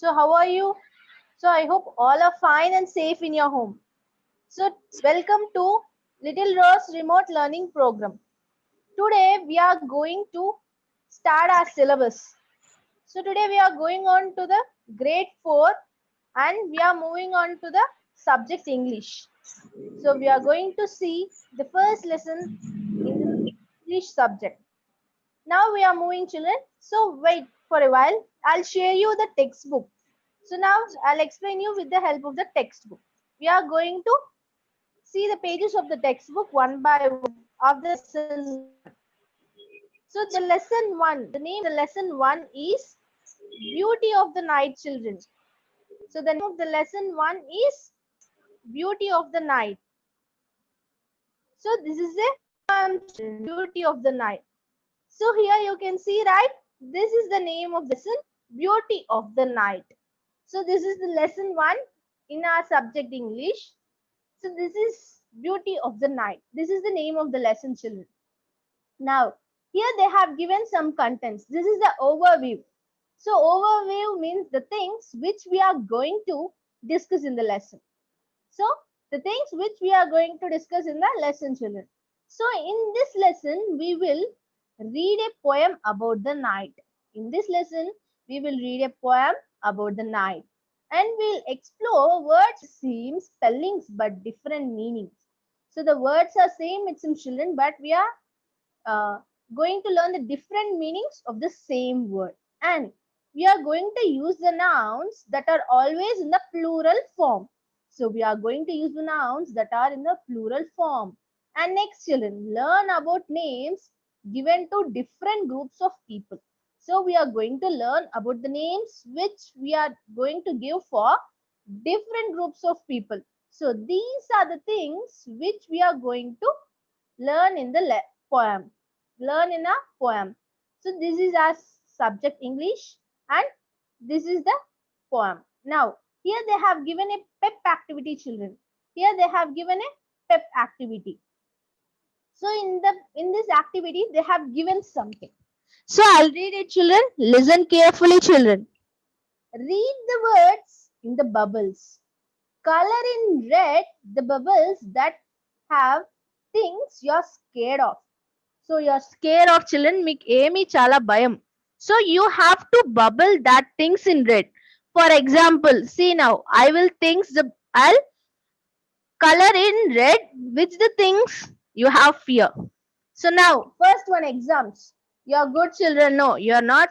So how are you? So I hope all are fine and safe in your home. So welcome to Little Rose Remote Learning Program. Today we are going to start our syllabus. So today we are going on to the grade 4 and we are moving on to the subject English. So we are going to see the first lesson in the English subject. Now we are moving, children. So wait for a while. I'll share you the textbook. So now I'll explain you with the help of the textbook. We are going to see the pages of the textbook one by one of the lesson 1. So the lesson 1, the name of the lesson 1 is Beauty of the Night, children. So the name of the lesson 1 is Beauty of the Night. So this is a poem, Beauty of the Night. So here you can see, right? This is the name of the lesson, Beauty of the Night. So this is the lesson 1 in our subject English. So this is Beauty of the Night. This is the name of the lesson, children. Now, here they have given some contents. This is the overview. So overview means the things which we are going to discuss in the lesson. So the things which we are going to discuss in the lesson, children. So in this lesson, we will read a poem about the night. In this lesson, we will read a poem about the night. And we'll explore words, same spellings, but different meanings. So the words are same, it's in children, but we are going to learn the different meanings of the same word. And we are going to use the nouns that are always in the plural form. So we are going to use the nouns that are in the plural form. And next, children, learn about names given to different groups of people. So we are going to learn about the names which we are going to give for different groups of people. So these are the things which we are going to learn in the poem. Learn in a poem. So this is our subject English and this is the poem. Now here they have given a pep activity, children. Here they have given a pep activity. So in this activity they have given something. So I'll read it, children. Listen carefully, children. Read the words in the bubbles. Color in red the bubbles that have things you're scared of. So you're scared of, children. Meek emi chala bayam. So you have to bubble that things in red. For example, see now, I'll color in red which the things you have fear. So now, first one, exams. You're good children. No, you're not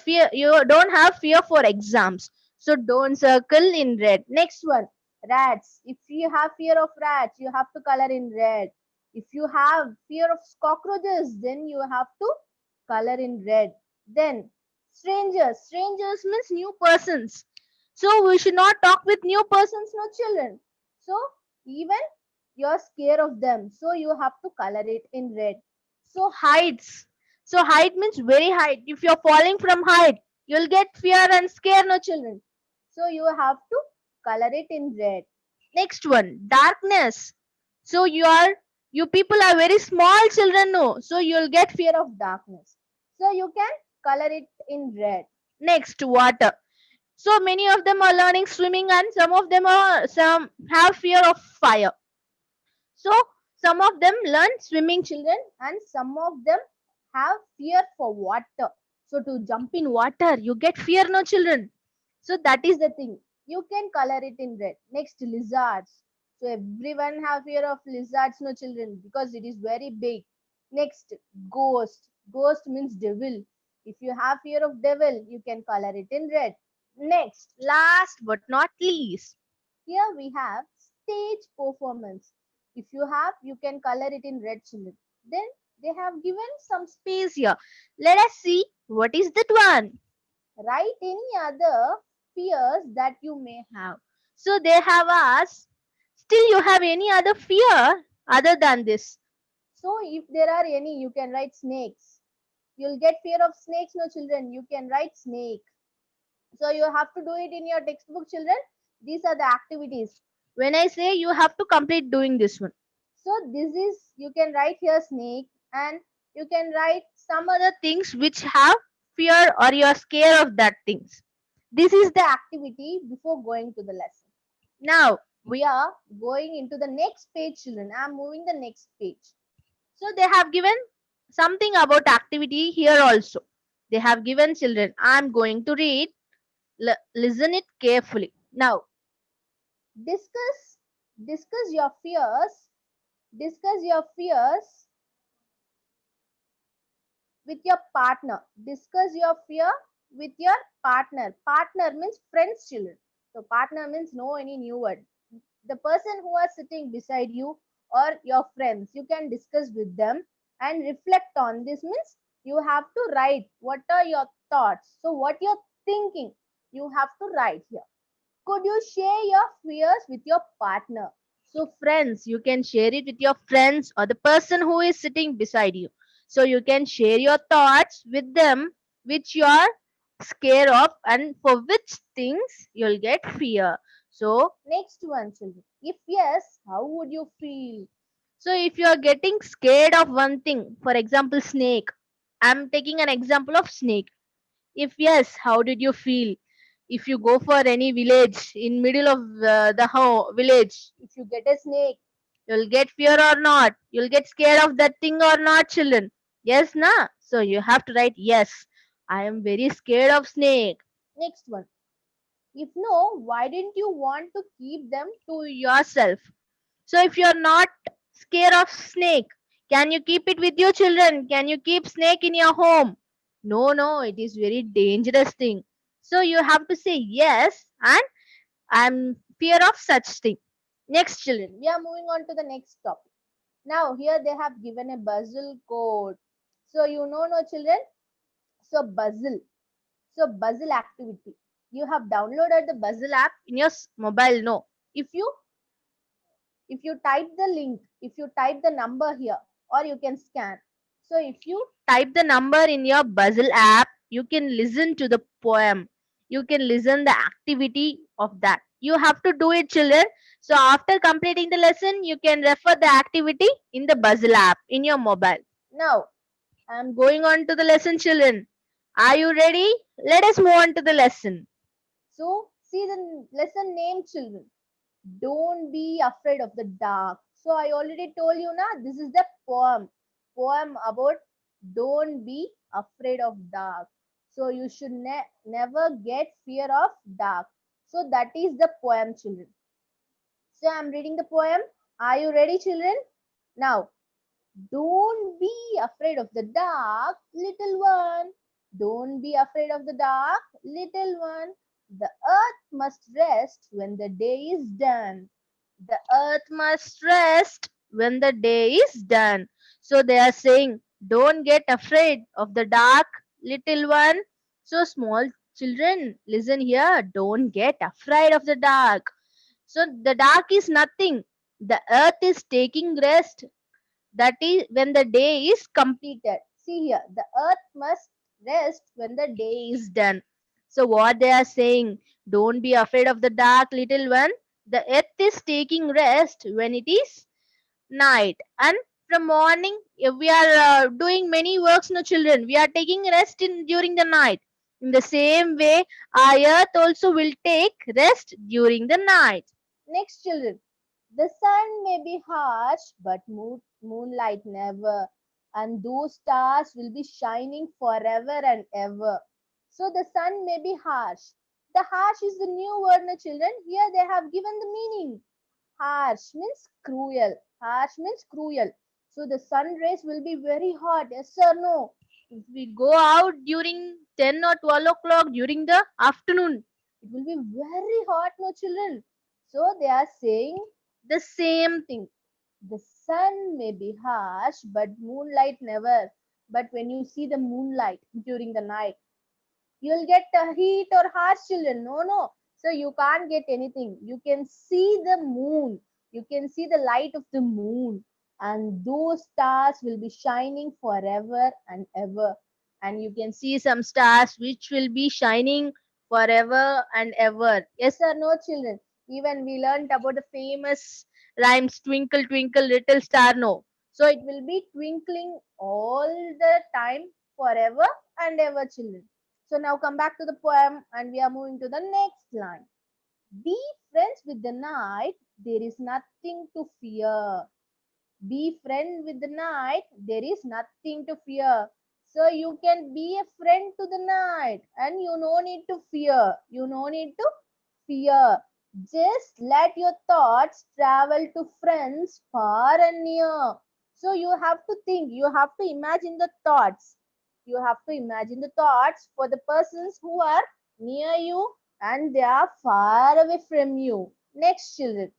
fear. You don't have fear for exams. So don't circle in red. Next one, rats. If you have fear of rats, you have to color in red. If you have fear of cockroaches, then you have to color in red. Then strangers. Strangers means new persons. So we should not talk with new persons, no children. So even you're scared of them, so you have to color it in red. So heights. So height means very height. If you're falling from height, you'll get fear and scare, no children. So you have to color it in red. Next one, darkness. So you people are very small children, no, so you'll get fear of darkness. So you can color it in red. Next, water. So many of them are learning swimming and some have fear of fire. So some of them learn swimming, children, and some of them have fear for water. So to jump in water, you get fear, no children. So that is the thing. You can color it in red. Next, lizards. So everyone have fear of lizards, no children, because it is very big. Next, ghost. Ghost means devil. If you have fear of devil, you can color it in red. Next, last but not least, here we have stage performance. If you have, you can color it in red, children. Then they have given some space here. Let us see what is that one. Write any other fears that you may have. So they have asked, still you have any other fear other than this? So if there are any, you can write snakes. You'll get fear of snakes, no children. You can write snake. So you have to do it in your textbook, children. These are the activities. When I say you have to complete doing this one. So this is, you can write here snake and you can write some other things which have fear or you are scared of that things. This is the activity before going to the lesson. Now we are going into the next page, children. I am moving the next page. So they have given something about activity here also. They have given children. I am going to read. Listen it carefully. Now discuss discuss your fears. Discuss your fears with your partner. Discuss your fear with your partner. Partner means friends, children. So partner means no any new word. The person who are sitting beside you or your friends, you can discuss with them and reflect on. This means you have to write what are your thoughts. So what you're thinking, you have to write here. Could you share your fears with your partner? So friends, you can share it with your friends or the person who is sitting beside you. So you can share your thoughts with them which you are scared of and for which things you'll get fear. So next one, children. If yes, how would you feel? So if you are getting scared of one thing, for example snake, I'm taking an example of snake. If yes, how did you feel? If you go for any village in middle of the village, if you get a snake, you'll get fear or not? You'll get scared of that thing or not, children? Yes, na? So you have to write yes. I am very scared of snake. Next one. If no, why didn't you want to keep them to yourself? So if you're not scared of snake, can you keep it with your children? Can you keep snake in your home? No, no, it is very dangerous thing. So you have to say yes and I'm fear of such thing. Next children, we are moving on to the next topic. Now here they have given a puzzle code. So you know no children? So puzzle. So puzzle activity. You have downloaded the puzzle app in your mobile, no? If you type the link, if you type the number here or you can scan. So if you type the number in your puzzle app, you can listen to the poem. You can listen the activity of that. You have to do it, children. So after completing the lesson, you can refer the activity in the puzzle app in your mobile. Now I'm going on to the lesson, children. Are you ready? Let us move on to the lesson. So see the lesson name, children. Don't be afraid of the dark. So I already told you na, this is the poem about don't be afraid of dark. So you should never get fear of dark. So that is the poem, children. So I'm reading the poem. Are you ready, children? Now, don't be afraid of the dark, little one. Don't be afraid of the dark, little one. The earth must rest when the day is done. The earth must rest when the day is done. So they are saying, don't get afraid of the dark, little one. So small children, listen here. Don't get afraid of the dark. So the dark is nothing. The earth is taking rest. That is when the day is completed. See here, the earth must rest when the day is done. So what they are saying, don't be afraid of the dark, little one. The earth is taking rest when it is night. And from morning, if we are doing many works, no children, we are taking rest in during the night. In the same way, our earth also will take rest during the night. Next, children, the sun may be harsh, but moonlight never, and those stars will be shining forever and ever. So the sun may be harsh. The harsh is the new word, no children. Here they have given the meaning. Harsh means cruel. Harsh means cruel. So the sun rays will be very hot. Yes or no? If we go out during 10 or 12 o'clock during the afternoon, it will be very hot, no children. So they are saying the same thing. The sun may be harsh, but moonlight never. But when you see the moonlight during the night, you'll get heat or harsh, children. No, no. So you can't get anything. You can see the moon. You can see the light of the moon. And those stars will be shining forever and ever. And you can see some stars which will be shining forever and ever. Yes or no, children? Even we learned about the famous rhymes twinkle, twinkle, little star. No. So it will be twinkling all the time forever and ever, children. So now come back to the poem and we are moving to the next line. Be friends with the night, there is nothing to fear. Be friend with the night, there is nothing to fear. So you can be a friend to the night and you no need to fear. You no need to fear. Just let your thoughts travel to friends far and near. So you have to think, you have to imagine the thoughts. You have to imagine the thoughts for the persons who are near you and they are far away from you. Next, children.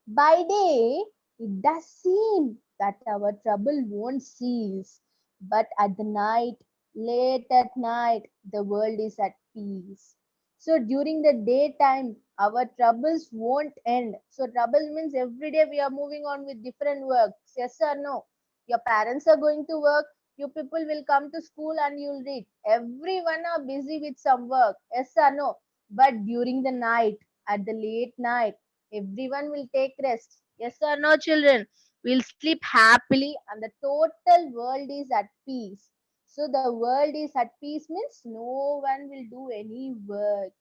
By day, it does seem that our trouble won't cease, but at the night, late at night, the world is at peace. So during the daytime, our troubles won't end. So trouble means every day we are moving on with different works. Yes or no? Your parents are going to work. You people will come to school and you'll read. Everyone are busy with some work. Yes or no? But during the night, at the late night, everyone will take rest. Yes or no, children? We'll sleep happily and the total world is at peace. So the world is at peace means no one will do any work.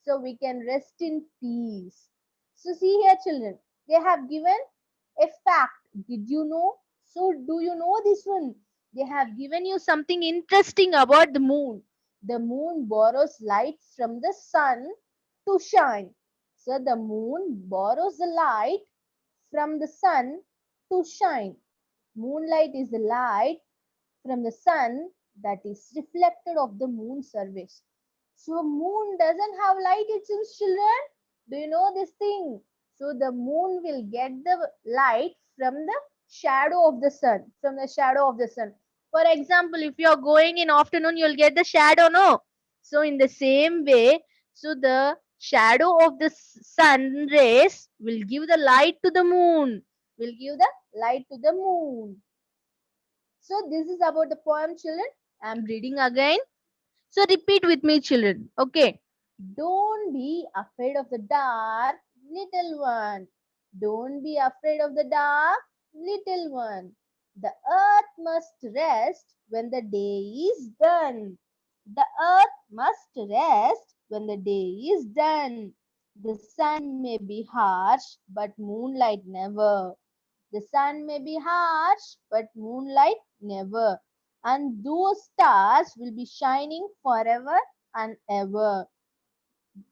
So we can rest in peace. So see here, children, they have given a fact. Did you know? So do you know this one? They have given you something interesting about the moon. The moon borrows light from the sun to shine. So the moon borrows the light from the sun to shine. Moonlight is the light from the sun that is reflected of the moon's surface. So moon doesn't have light, it seems, children. Do you know this thing? So the moon will get the light from the shadow of the sun. From the shadow of the sun. For example, if you are going in afternoon, you'll get the shadow, no? So in the same way, so the shadow of the sun rays will give the light to the moon. Will give the light to the moon. So this is about the poem, children. I am reading again. So repeat with me, children. Okay. Don't be afraid of the dark, little one. Don't be afraid of the dark, little one. The earth must rest when the day is done. The earth must rest when the day is done. The sun may be harsh, but moonlight never. The sun may be harsh, but moonlight never. And those stars will be shining forever and ever.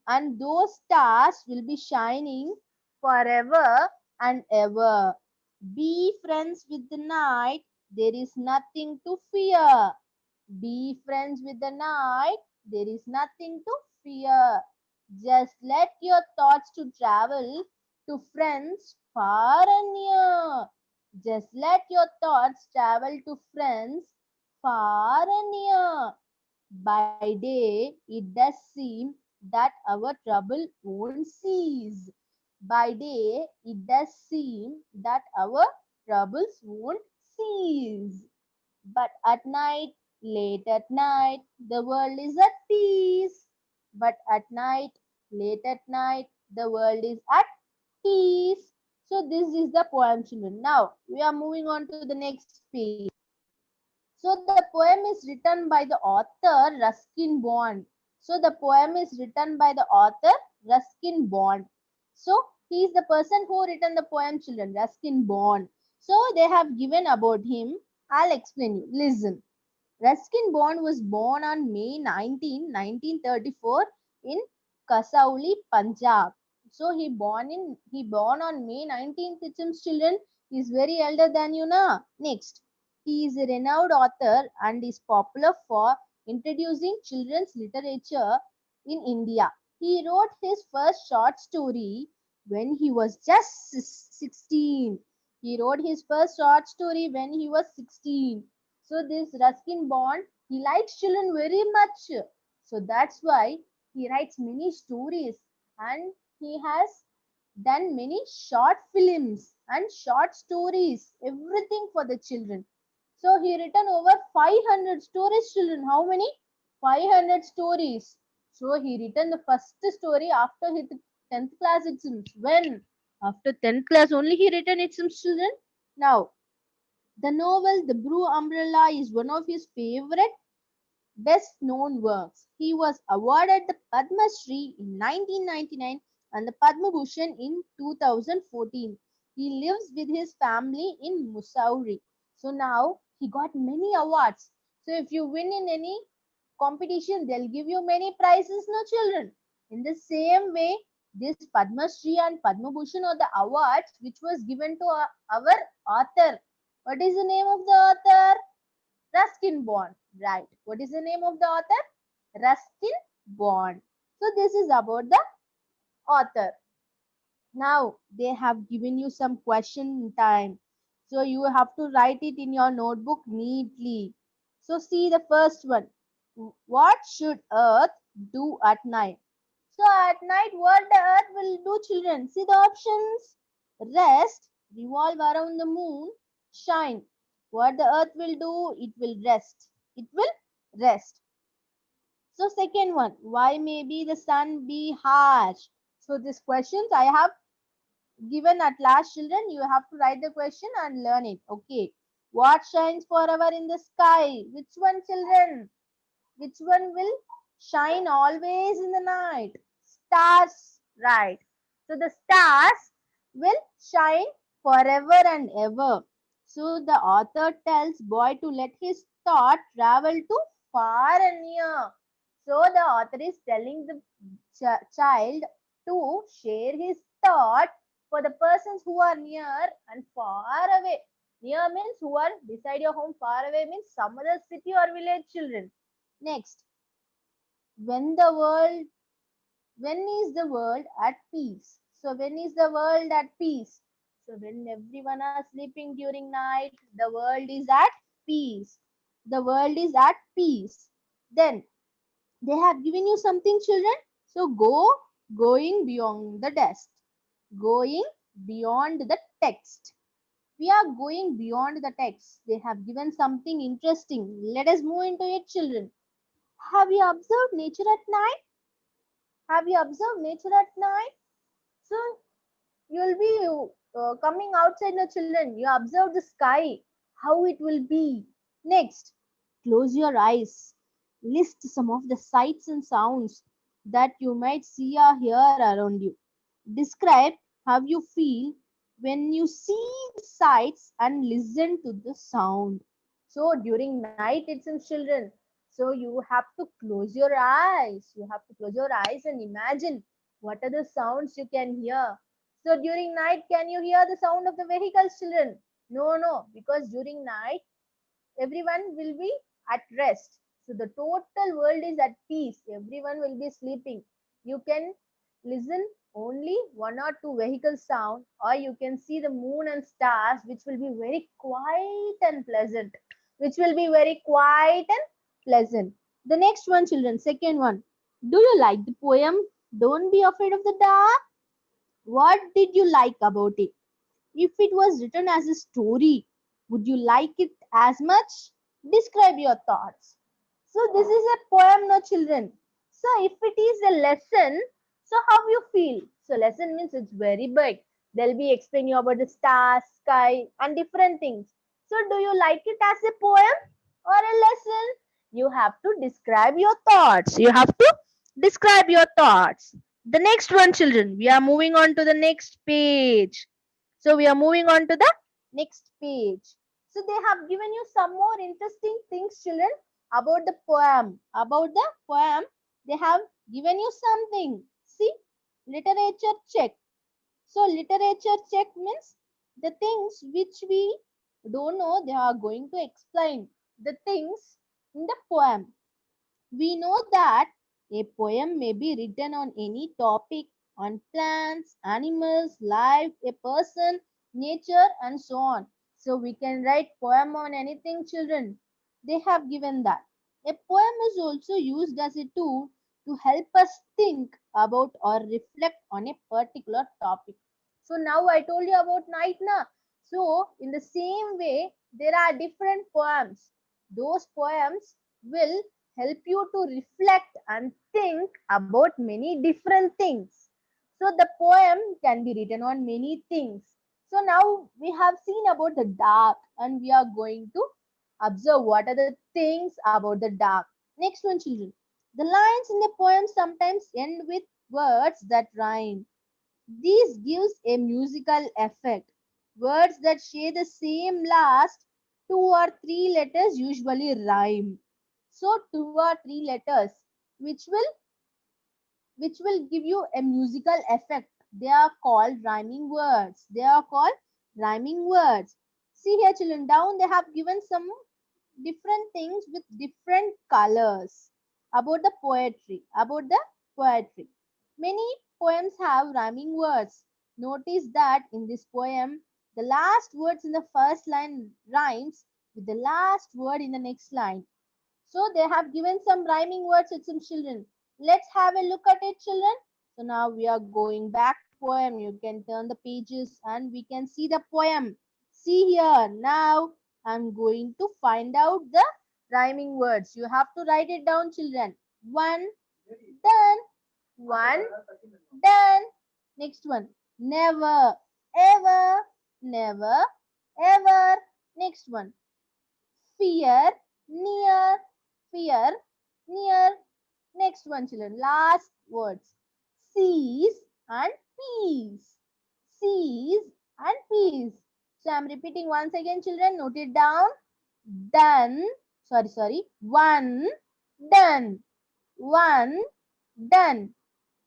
And those stars will be shining forever and ever. Be friends with the night, there is nothing to fear. Be friends with the night, there is nothing to fear. Just let your thoughts to travel to friends far and near. Just let your thoughts travel to friends far and near. By day, it does seem that our trouble won't cease. By day, it does seem that our troubles won't cease. But at night, late at night, the world is at peace. But at night, late at night, the world is at peace. So this is the poem, children. Now we are moving on to the next page. So the poem is written by the author Ruskin Bond. So the poem is written by the author Ruskin Bond. So he is the person who written the poem, children, Ruskin Bond. So they have given about him. I'll explain you. Listen. Ruskin Bond was born on May 19, 1934 in Kasauli, Punjab. So he born on May 19th. It seems, children, he is very elder than you now. Next, he is a renowned author and is popular for introducing children's literature in India. He wrote his first short story when he was just 16. He wrote his first short story when he was 16. So this Ruskin Bond, he likes children very much. So that's why he writes many stories and he has done many short films and short stories, everything for the children. So he written over 500 stories, children. How many? 500 stories. So he written the first story after his 10th class exams. When? After 10th class only he written exams, children. Now, the novel The Blue Umbrella is one of his favorite best known works. He was awarded the Padma Shri in 1999 and the Padma Bhushan in 2014. He lives with his family in Mussoorie. So now he got many awards. So if you win in any competition, they'll give you many prizes, no children. In the same way, this Padma Shri and Padma Bhushan are the awards which was given to our author. What is the name of the author? Ruskin Bond. Right. What is the name of the author? Ruskin Bond. So this is about the author. Now they have given you some question time. So you have to write it in your notebook neatly. So see the first one. What should Earth do at night? So at night what the Earth will do, children? See the options. Rest, revolve around the moon, shine. What the Earth will do? It will rest. It will rest. So second one, why maybe the sun be harsh? So these questions I have given at last, children. You have to write the question and learn it. Okay. What shines forever in the sky? Which one, children? Which one will shine always in the night? Stars, right. So the stars will shine forever and ever. So the author tells boy to let his thought travel to far and near. So the author is telling the child to share his thought for the persons who are near and far away. Near means who are beside your home, far away means some other city or village, children. Next, when the world, when is the world at peace? So when is the world at peace? So when everyone are sleeping during night, the world is at peace. The world is at peace. Then they have given you something, children. So going beyond the text. Going beyond the text. We are going beyond the text. They have given something interesting. Let us move into it, children. Have you observed nature at night? Have you observed nature at night? So you'll be coming outside, the children. You observe the sky, how it will be. Next, close your eyes. List some of the sights and sounds that you might see or hear around you. Describe how you feel when you see the sights and listen to the sound. So during night, it's in children. So you have to close your eyes. You have to close your eyes and imagine what are the sounds you can hear. So during night, can you hear the sound of the vehicles, children? No, no, because during night, everyone will be at rest. So the total world is at peace. Everyone will be sleeping. You can listen only one or two vehicle sound, or you can see the moon and stars, which will be very quiet and pleasant. Which will be very quiet and pleasant. The next one, children, second one. Do you like the poem? Don't be afraid of the dark. What did you like about it? If it was written as a story, would you like it as much? Describe your thoughts. So this is a poem, no children. So if it is a lesson, so how you feel? So lesson means it's very big. They'll be explaining you about the stars, sky, and different things. So do you like it as a poem or a lesson? You have to describe your thoughts. You have to describe your thoughts. The next one, children. We are moving on to the next page. So we are moving on to the next page. So they have given you some more interesting things, children, about the poem. About the poem, they have given you something. See, literature check. So literature check means the things which we don't know, they are going to explain the things in the poem. We know that a poem may be written on any topic, on plants, animals, life, a person, nature, and so on. So we can write poem on anything, children. They have given that. A poem is also used as a tool to help us think about or reflect on a particular topic. So now I told you about night na. So in the same way, there are different poems. Those poems will help you to reflect and think about many different things. So the poem can be written on many things. So now we have seen about the dark and we are going to observe what are the things about the dark. Next one, children. The lines in the poem sometimes end with words that rhyme. This gives a musical effect. Words that share the same last two or three letters usually rhyme. So two or three letters which will give you a musical effect. They are called rhyming words. They are called rhyming words. See here, children, down they have given some different things with different colors about the poetry. About the poetry. Many poems have rhyming words. Notice that in this poem, the last words in the first line rhymes with the last word in the next line. So they have given some rhyming words with some children. Let's have a look at it, children. So now we are going back to poem. You can turn the pages and we can see the poem. See here. Now I'm going to find out the rhyming words. You have to write it down, children. One, done. One, done. Next one. Never, ever, never, ever. Next one. Fear, near, fear, near. Next one, children. Last words. Cease and peace. Cease and peace. So I'm repeating once again, children. Note it down. Done. Sorry. One, done. One, done.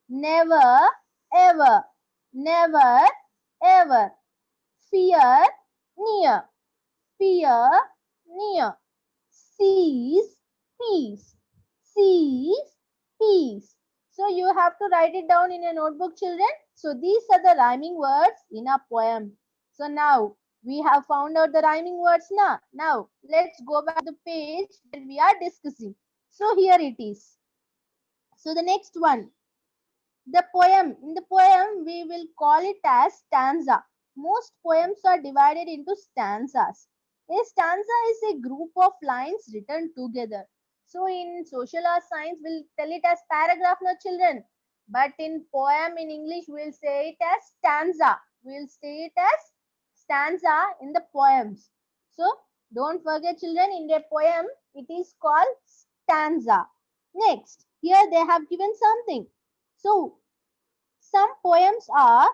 Never, ever. Never, ever. Fear, near. Fear, near. Cease, peace. Cease, peace. So you have to write it down in a notebook, children. So these are the rhyming words in a poem. So now we have found out the rhyming words now. Now let's go back to the page where we are discussing. So here it is. So the next one, the poem. In the poem, we will call it as stanza. Most poems are divided into stanzas. A stanza is a group of lines written together. So in social or science, we'll tell it as paragraph, no children. But in poem in English, we'll say it as stanza. We'll say it as stanza in the poems. So don't forget, children, in a poem, it is called stanza. Next, here they have given something. So some poems are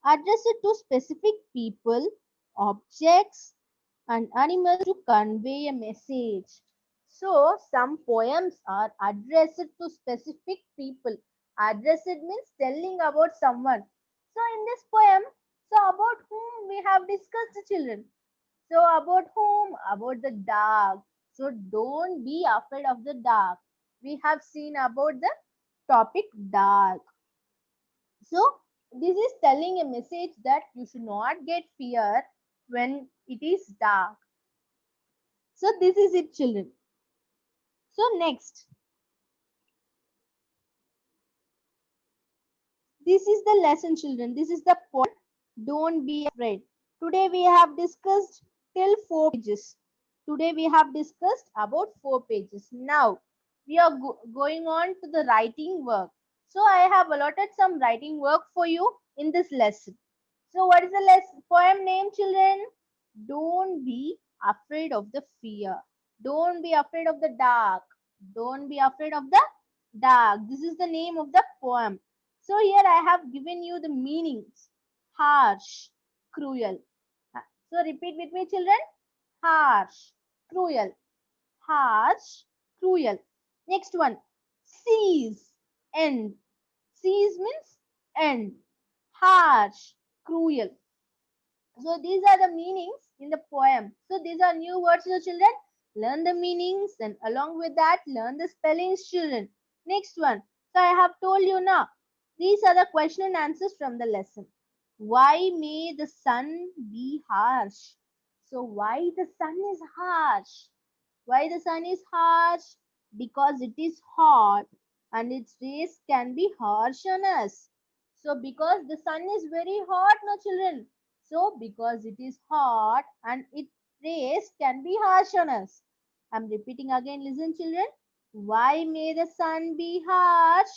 addressed to specific people, objects, and animals to convey a message. So some poems are addressed to specific people. Addressed means telling about someone. So in this poem, so about whom we have discussed, children. So about whom? About the dark. So don't be afraid of the dark. We have seen about the topic dark. So this is telling a message that you should not get fear when it is dark. So this is it, children. So next, this is the lesson, children. This is the point. Don't be afraid. Today we have discussed till 4 pages. Today we have discussed about 4 pages. Now we are going on to the writing work. So I have allotted some writing work for you in this lesson. So what is the poem name, children? Don't be afraid of the fear. Don't be afraid of the dark. Don't be afraid of the dark. This is the name of the poem. So here I have given you the meanings. Harsh, cruel. So repeat with me, children. Harsh, cruel. Harsh, cruel. Next one. Cease, end. Cease means end. Harsh, cruel. So these are the meanings in the poem. So these are new words, so children. Learn the meanings and along with that, learn the spellings, children. Next one. So I have told you now. These are the question and answers from the lesson. Why may the sun be harsh? So why the sun is harsh? Why the sun is harsh? Because it is hot and its rays can be harsh on us. So because the sun is very hot, no children. So because it is hot and its rays can be harsh on us. I'm repeating again, listen children. Why may the sun be harsh?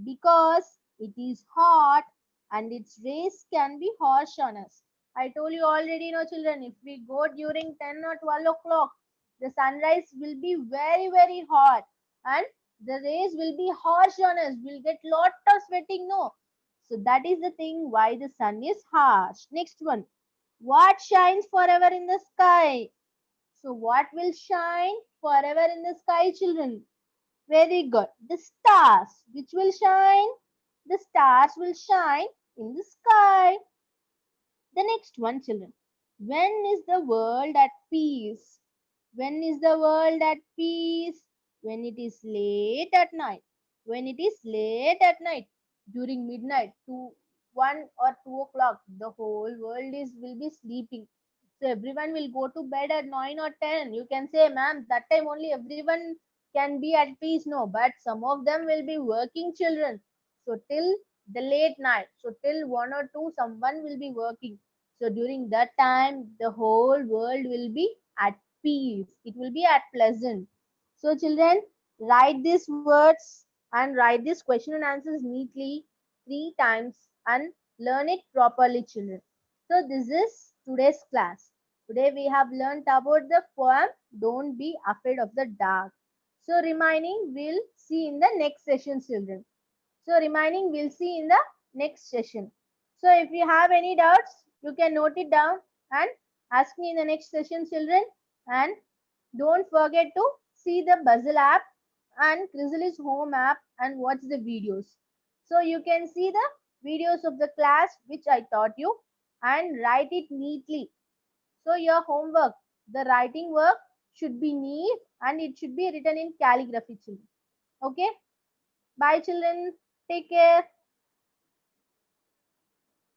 Because it is hot and its rays can be harsh on us. I told you already, no children, if we go during 10 or 12 o'clock, the sunrise will be very, very hot and the rays will be harsh on us. We'll get lot of sweating, no? So that is the thing why the sun is harsh. Next one. What shines forever in the sky? So what will shine forever in the sky, children? Very good. The stars. Which will shine? The stars will shine in the sky. The next one, children. When is the world at peace? When is the world at peace? When it is late at night. When it is late at night, during midnight to 1 or 2 o'clock, the whole world is will be sleeping. So everyone will go to bed at 9 or 10. You can say, ma'am, that time only everyone can be at peace. No, but some of them will be working children. So till the late night. So till 1 or 2, someone will be working. So during that time, the whole world will be at peace. It will be at pleasant. So children, write these words and write these question and answers neatly 3 times and learn it properly, children. So this is today's class. Today we have learned about the poem Don't Be Afraid of the Dark. So remaining we'll see in the next session, children. So remaining we'll see in the next session. So if you have any doubts, you can note it down and ask me in the next session, children. And don't forget to see the Buzzle app and Chrysalis Home app and watch the videos. So you can see the videos of the class which I taught you and write it neatly. So your homework, the writing work should be neat and it should be written in calligraphy, children. Okay? Bye, children. Take care.